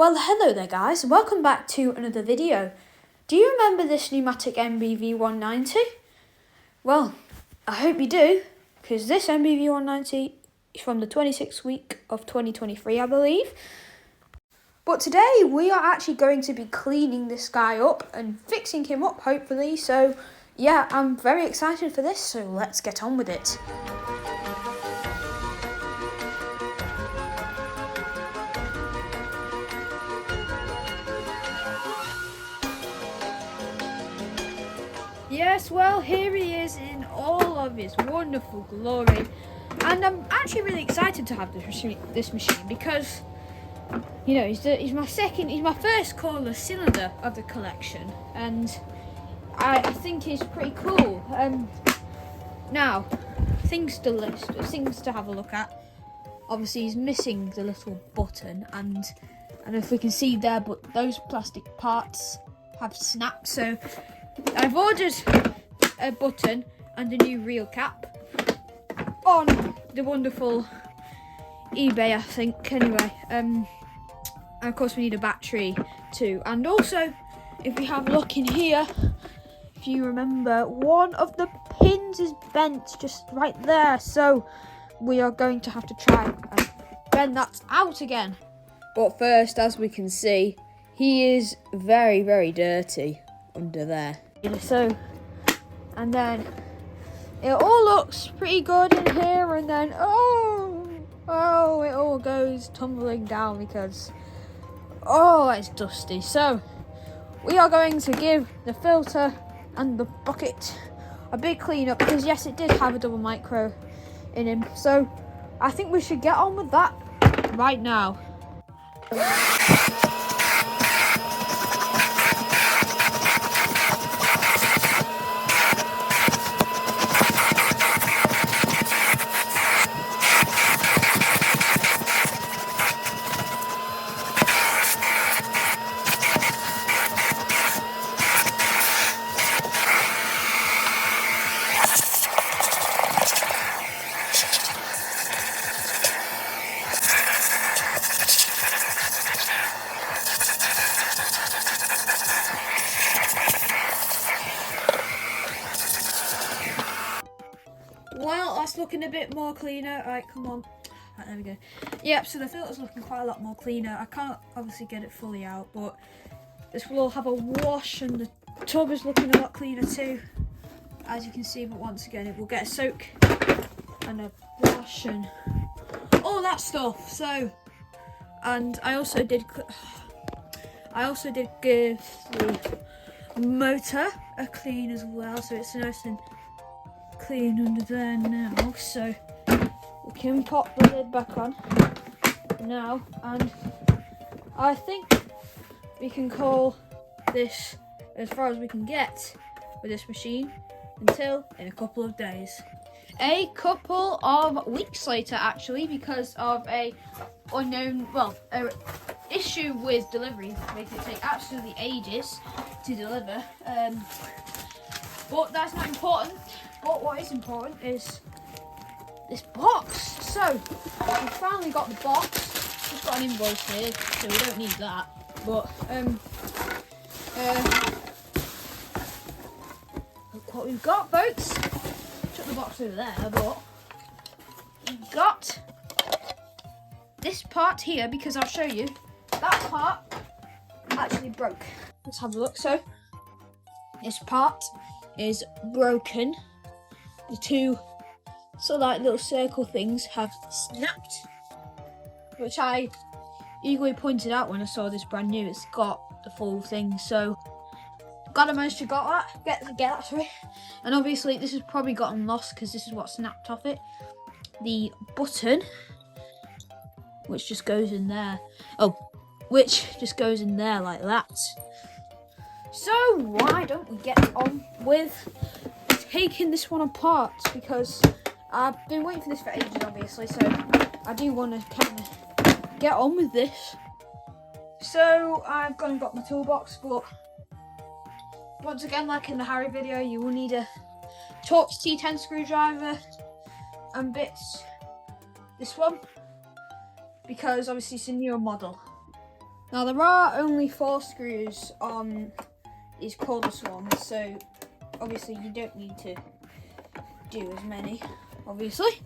Well, hello there guys, welcome back to another video. Do you remember this Numatic NBV190? Well, I hope you do, because this NBV190 is from the 26th week of 2023, I believe. But today we are actually going to be cleaning this guy up and fixing him up, hopefully. So yeah, I'm very excited for this, so let's get on with it. Yes, well, here he is in all of his wonderful glory, and I'm actually really excited to have this machine because, you know, he's my first cordless cylinder of the collection, and I think he's pretty cool. Now, things to have a look at. Obviously, he's missing the little button, and if we can see there, but those plastic parts have snapped, so I've ordered a button and a new reel cap on the wonderful eBay, I think, anyway. And of course we need a battery too. And also, if we have a look in here, if you remember, one of the pins is bent just right there. So we are going to have to try and bend that out again. But first, as we can see, he is very, very dirty under there. So, and then it all looks pretty good in here, and then oh, it all goes tumbling down because it's dusty. So we are going to give the filter and the bucket a big clean up because yes, it did have a double micro in him. So I think we should get on with that right now. Well, that's looking a bit more cleaner. Alright, come on. Right, there we go. Yep, so the filter's looking quite a lot more cleaner. I can't obviously get it fully out, but this will all have a wash, and the tub is looking a lot cleaner too, as you can see. But once again, it will get a soak and a wash and all that stuff. So, and I also did give the motor a clean as well, so it's nice and clean under there now. So we can pop the lid back on now, and I think we can call this as far as we can get with this machine until in a couple of days. A couple of weeks later, actually, because of a issue with delivery, make it take absolutely ages to deliver. But that's not important. But what is important is this box. So we finally got the box. We've got an invoice here, so we don't need that. But look what we've got, folks. Took the box over there, but we've got this part here, because I'll show you that part actually broke. Let's have a look. So this part is broken. The two sort of like little circle things have snapped, which I eagerly pointed out when I saw this brand new. It's got the full thing, so gotta manage to get that through. And obviously this has probably gotten lost because this is what snapped off it. The button, which just goes in there. Which just goes in there like that. So why don't we get on with taking this one apart, because I've been waiting for this for ages, obviously, so I do want to kind of get on with this. So I've gone and got my toolbox, but once again, like in the Harry video, you will need a Torx T10 screwdriver and bits. This one, because obviously it's a newer model. Now there are only 4 screws on these cordless ones, so obviously you don't need to do as many, obviously.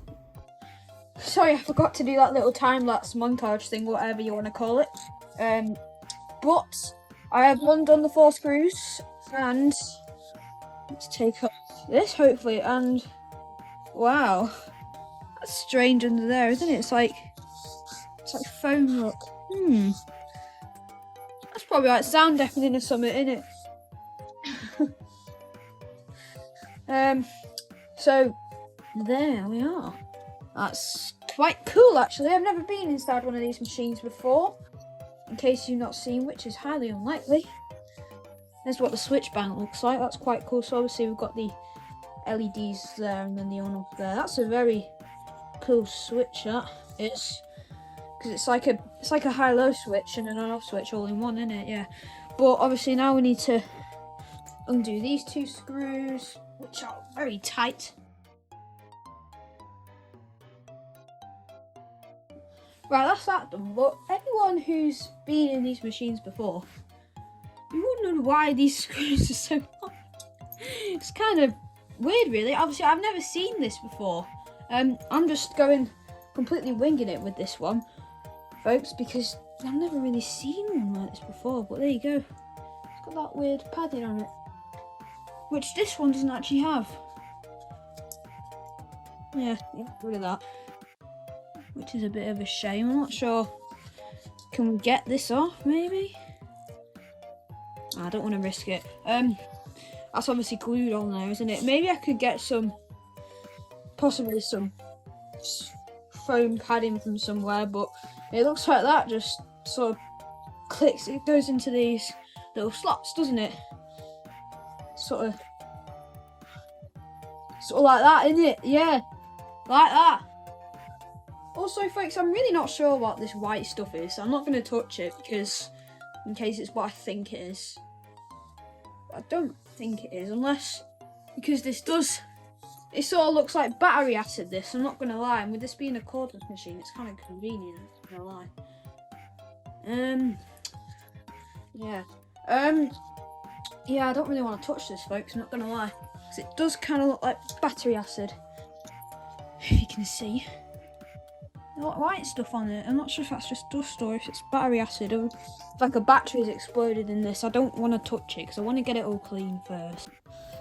Sorry, I forgot to do that little time-lapse montage thing, whatever you want to call it. But I have undone the 4 screws, and let's take off this, hopefully, and wow, that's strange under there, isn't it? It's like foam, look. That's probably like sound deafening or something, isn't it? So there we are. That's quite cool, actually. I've never been inside one of these machines before, in case you've not seen, which is highly unlikely. There's what the switch bank looks like. That's quite cool. So obviously we've got the LEDs there and then the on-off there. That's a very cool switch, that is, because it's like a high-low switch and an on-off switch all in one, isn't it? Yeah. But obviously now we need to undo these 2 screws, which are very tight. Right, that's that done. But anyone who's been in these machines before, you wouldn't know why these screws are so long. It's kind of weird, really. Obviously, I've never seen this before. I'm just going completely winging it with this one, folks, because I've never really seen one like this before. But there you go. It's got that weird padding on it, which this one doesn't actually have. Yeah, get rid of that, which is a bit of a shame. I'm not sure. Can we get this off, maybe? I don't want to risk it. That's obviously glued on there, isn't it? Maybe I could get possibly some foam padding from somewhere, but it looks like that just sort of clicks. It goes into these little slots, doesn't it? Sort of like that, isn't it? Yeah, like that. Also, folks, I'm really not sure what this white stuff is. I'm not going to touch it because, in case it's what I think it is. But I don't think it is, because this does. It sort of looks like battery acid. This, I'm not going to lie. And with this being a cordless machine, it's kind of convenient. I'm not going to lie. Yeah. Yeah, I don't really want to touch this, folks. I'm not going to lie, because it does kind of look like battery acid. If you can see. A lot of white stuff on it. I'm not sure if that's just dust or if it's battery acid or if like a battery's exploded in this. I don't want to touch it because I want to get it all clean first.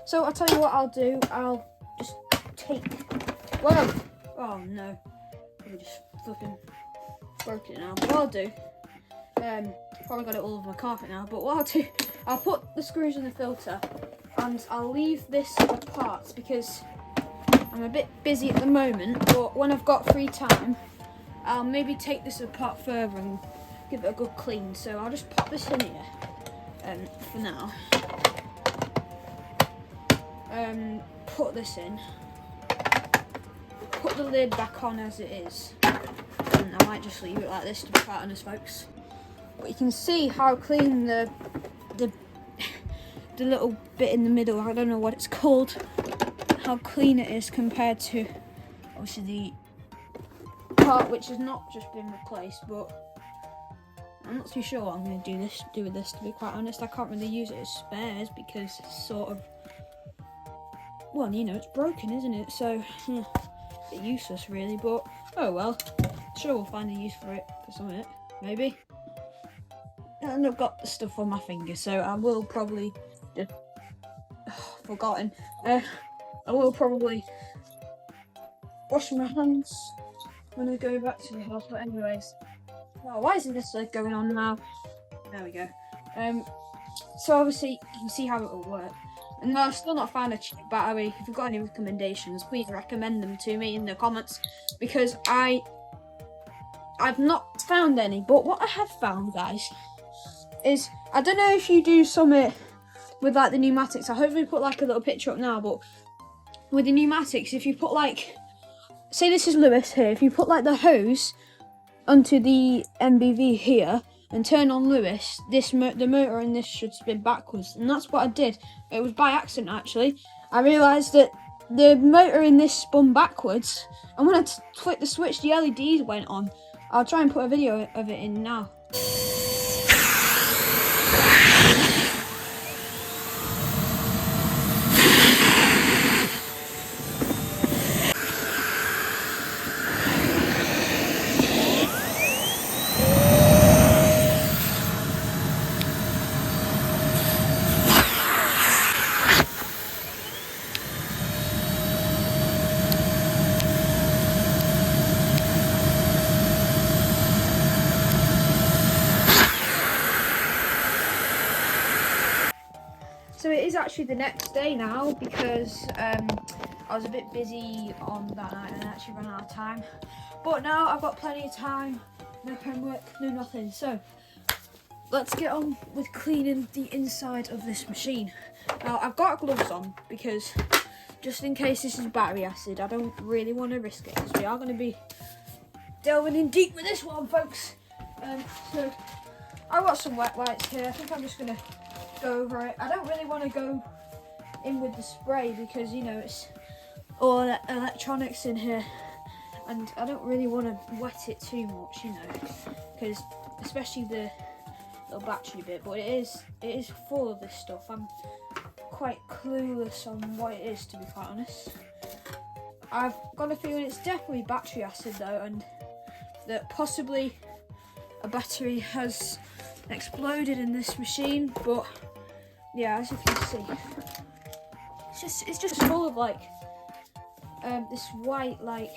So I'll tell you what I'll do. I'll just take. Whoa! Oh no! I just flipping broke it now. But what I'll do. Probably got it all over my carpet now. But what I'll do, I'll put the screws in the filter and I'll leave this apart because I'm a bit busy at the moment. But when I've got free time, I'll maybe take this apart further and give it a good clean. So I'll just pop this in here for now. Put this in. Put the lid back on as it is. And I might just leave it like this, to be quite honest, folks. But you can see how clean the little bit in the middle, I don't know what it's called, how clean it is compared to obviously the part which has not just been replaced. But I'm not too sure what I'm going to do with this, to be quite honest. I can't really use it as spares because it's sort of, well, you know, it's broken, isn't it? So yeah, a bit useless really, but oh well, sure we'll find a use for it, for some of it, maybe. And I've got the stuff on my finger, so I will probably just forgotten. I will probably wash my hands when I go back to the house. But anyways, oh, why isn't this like going on now? There we go. So obviously you can see how it will work. And I've still not found a cheap battery. If you've got any recommendations, please recommend them to me in the comments, because I've not found any. But what I have found, guys, is I don't know if you do something with like the Numatics. I hopefully put like a little picture up now, but with the Numatics, if you put like, say this is Lewis here, if you put like the hose onto the NBV here and turn on Lewis, the motor in this should spin backwards. And that's what I did. It was by accident actually. I realised that the motor in this spun backwards, and when I flicked the switch, the LEDs went on. I'll try and put a video of it in now. So it is actually the next day now because I was a bit busy on that night and I actually ran out of time. But now I've got plenty of time, no homework, no nothing. So let's get on with cleaning the inside of this machine. Now I've got gloves on because just in case this is battery acid, I don't really want to risk it because we are going to be delving in deep with this one, folks. So I've got some wet wipes here. I think I'm just going to go over it. I don't really want to go in with the spray because, you know, it's all electronics in here and I don't really want to wet it too much, you know, because especially the little battery bit, but it is full of this stuff. I'm quite clueless on what it is, to be quite honest. I've got a feeling it's definitely battery acid though, and that possibly a battery has exploded in this machine. But yeah, as you can see, it's just full of like this white, like,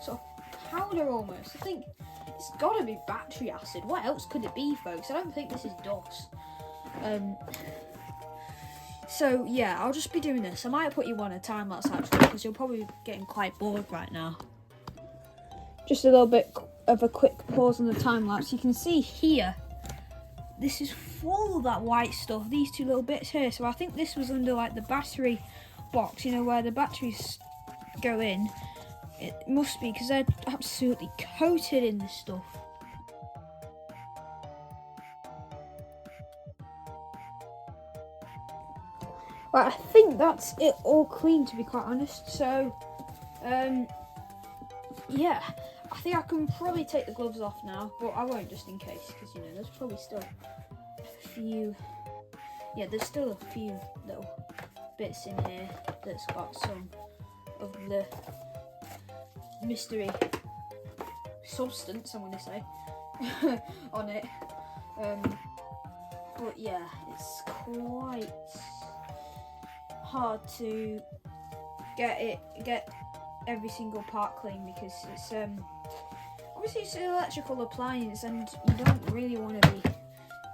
sort of powder almost. I think it's got to be battery acid. What else could it be, folks? I don't think this is dust. So yeah, I'll just be doing this. I might put you on a time lapse actually because you're probably getting quite bored right now. Just a little bit of a quick pause on the time lapse. You can see here, this is full of that white stuff, these two little bits here. So I think this was under like the battery box, you know, where the batteries go in. It must be because they're absolutely coated in this stuff. Right, I think that's it all clean, to be quite honest. So, yeah, I think I can probably take the gloves off now, but I won't just in case, because, you know, there's probably still a few, yeah, there's still a few little bits in here that's got some of the mystery substance, I'm going to say, on it. But yeah, it's quite hard to get every single part clean because it's obviously it's an electrical appliance and you don't really want to be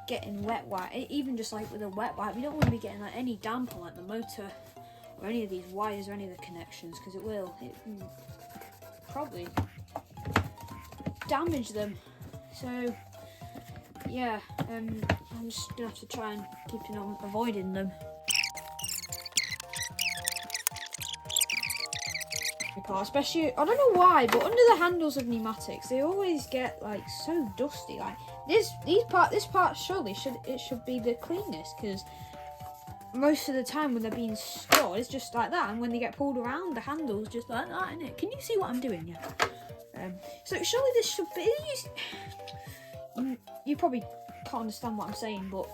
getting wet wipe. Even just like with a wet wipe, you don't want to be getting like any damp on like the motor or any of these wires or any of the connections, because it will probably damage them. So yeah, I'm just gonna have to try and keep on avoiding them. Especially, I don't know why, but under the handles of pneumatics, they always get like so dusty. Like this part surely should be the cleanest, because most of the time when they're being stored, it's just like that, and when they get pulled around, the handles just like that, isn't it? Can you see what I'm doing? Yeah. So surely this should be. You probably can't understand what I'm saying, but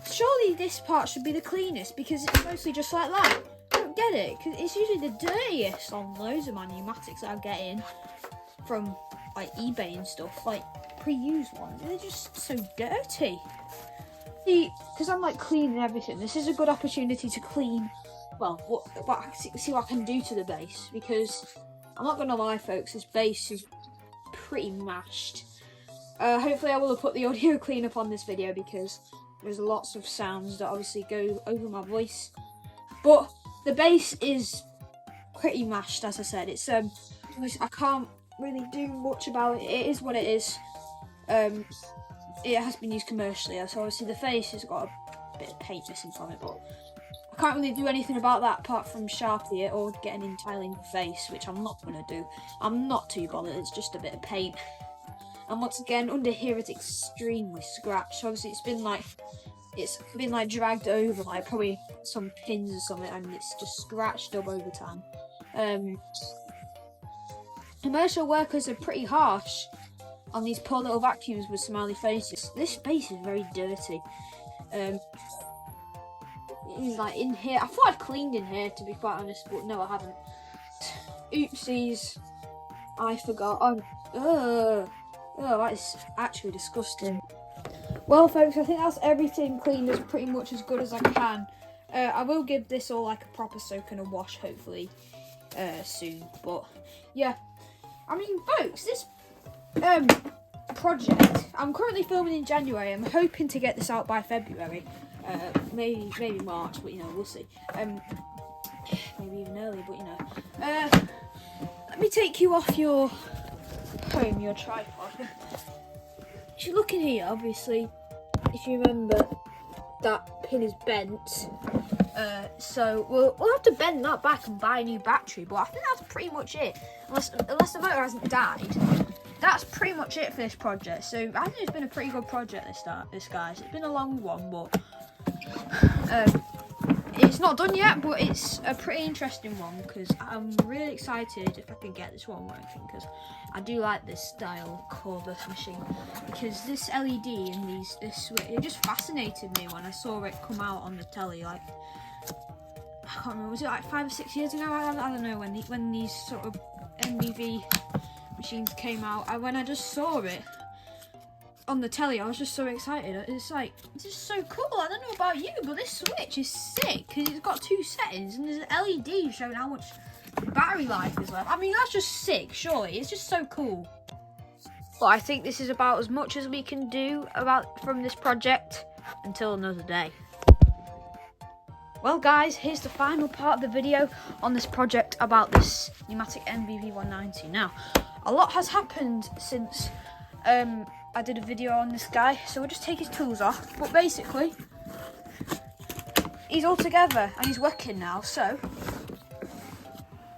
surely this part should be the cleanest because it's mostly just like that. Get it, because it's usually the dirtiest on loads of my pneumatics that I'm getting from like eBay and stuff, like pre-used ones. They're just so dirty. See, because I'm like cleaning everything, this is a good opportunity to clean, well, see what I can do to the base, because I'm not gonna lie, folks, this base is pretty mashed. Hopefully I will have put the audio clean up on this video because there's lots of sounds that obviously go over my voice, but the base is pretty mashed, as I said. It's I can't really do much about it. It is what it is. It has been used commercially, so obviously the face has got a bit of paint missing from it, but I can't really do anything about that apart from sharpie it or get an entirely new face, which I'm not going to do. I'm not too bothered, it's just a bit of paint. And once again, under here it's extremely scratched. Obviously it's been like dragged over like probably some pins or something, and it's just scratched up over time. Commercial workers are pretty harsh on these poor little vacuums with smiley faces. This space is very dirty. Like in here, I thought I'd cleaned in here, to be quite honest, but no, I haven't. Oopsies, I forgot. Oh, that is actually disgusting. Well, folks, I think that's everything cleaned as pretty much as good as I can. I will give this all like a proper soak and a wash, hopefully, soon. But yeah, I mean, folks, this project, I'm currently filming in January. I'm hoping to get this out by February, maybe March, but you know, we'll see. Maybe even earlier, but you know. Let me take you off your tripod. If you look in here, obviously, if you remember, that pin is bent. So we'll have to bend that back and buy a new battery. But I think that's pretty much it. Unless the motor hasn't died, that's pretty much it for this project. So I think it's been a pretty good project this guys. It's been a long one, but it's not done yet. But it's a pretty interesting one because I'm really excited if I can get this one working, because I do like this style cordless machine, because this LED and this switch, it just fascinated me when I saw it come out on the telly. Like, I can't remember, was it like 5 or 6 years ago? I don't know, when these sort of NBV machines came out. When I just saw it on the telly, I was just so excited. It's like, this is so cool. I don't know about you, but this switch is sick because it's got 2 settings and there's an LED showing how much battery life is left. I mean, that's just sick, surely. It's just so cool. But I think this is about as much as we can do from this project until another day. Well, guys, here's the final part of the video on this project about this Numatic NBV190. Now, a lot has happened since I did a video on this guy, so we'll just take his tools off. But basically, he's all together and he's working now. So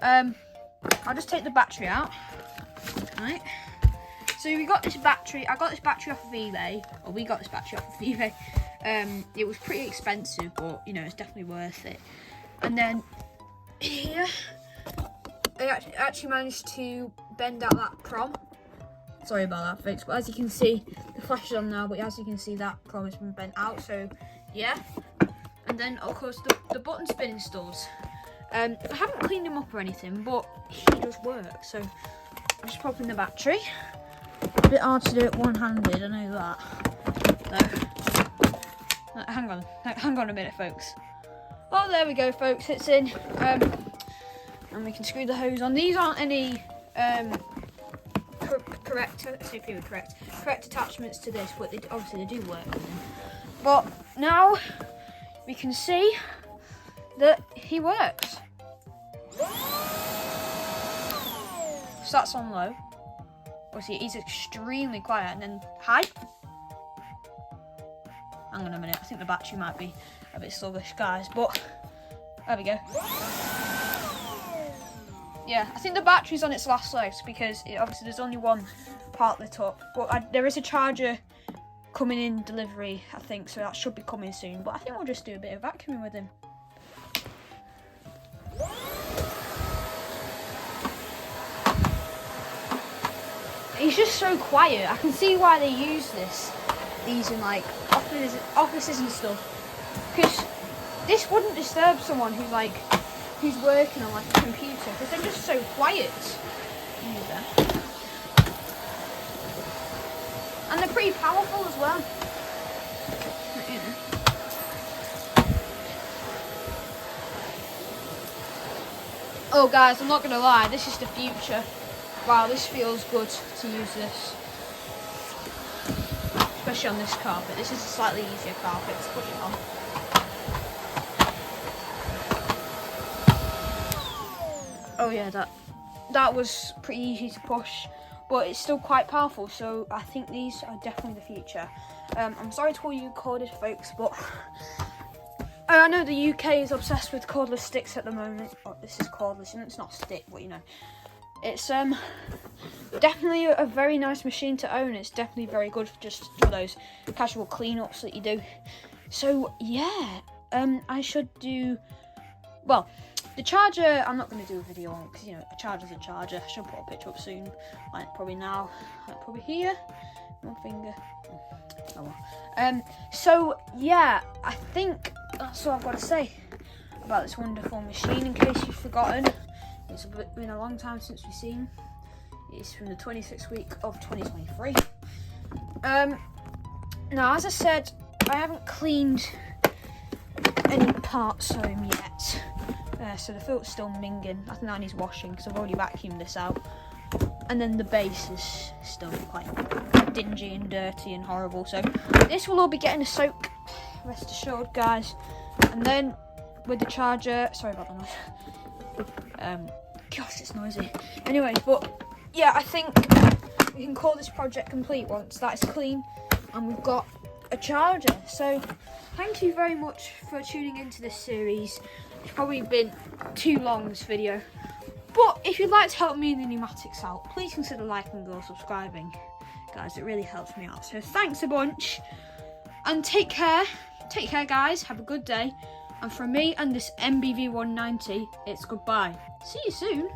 I'll just take the battery out. Right. So we got this battery. I got this battery off of eBay, or we got this battery off of eBay. It was pretty expensive, but you know, it's definitely worth it. And then here, I actually managed to bend out that prom. Sorry about that, folks, but as you can see, the flash is on now, but as you can see, that prom has been bent out, so yeah. And then, of course, the button spinning stores. I haven't cleaned them up or anything, but he does work, so I'm just popping the battery. A bit hard to do it one-handed, I know that. So, hang on a minute, folks. Oh, there we go, folks, it's in. And we can screw the hose on. These aren't any correct attachments to this, but obviously they do work on them. But now we can see that he works. So that's on low. Obviously he's extremely quiet, and then high. Hang on a minute, I think the battery might be a bit sluggish, guys, but there we go. Yeah, I think the battery's on its last legs because obviously there's only one part lit up. But there is a charger coming in delivery, I think, so that should be coming soon. But I think we'll just do a bit of vacuuming with him. He's just so quiet. I can see why they use these in like offices and stuff, because this wouldn't disturb someone who's working on like a computer, because they're just so quiet. And they're pretty powerful as well. Oh guys, I'm not gonna lie, this is the future. Wow, this feels good to use this. Especially on this carpet. This is a slightly easier carpet to push it on. Oh yeah, that was pretty easy to push, but it's still quite powerful, so I think these are definitely the future. I'm sorry to all you corded folks, but I know the UK is obsessed with cordless sticks at the moment. Oh, this is cordless, and it's not a stick, but you know. It's definitely a very nice machine to own. It's definitely very good just for those casual cleanups that you do. So yeah, I should do, well, The charger, I'm not going to do a video on because, you know, a charger's a charger. I should put a picture up soon, like probably now, like probably here. One finger. Oh well. So yeah, I think that's all I've got to say about this wonderful machine. In case you've forgotten, it's been a long time since we've seen. It's from the 26th week of 2023. Now, as I said, I haven't cleaned any parts of him yet. So the filter's still minging. I think that needs washing because I've already vacuumed this out. And then the base is still quite dingy and dirty and horrible. So this will all be getting a soak, rest assured, guys. And then with the charger, sorry about the noise. Gosh, it's noisy. Anyways, but yeah, I think we can call this project complete once that is clean and we've got a charger. So thank you very much for tuning into this series. It's probably been too long, this video, but if you'd like to help me and the Numatics out, please consider liking or subscribing, guys. It really helps me out. So thanks a bunch and take care guys, have a good day, and from me and this NBV190, it's goodbye. See you soon.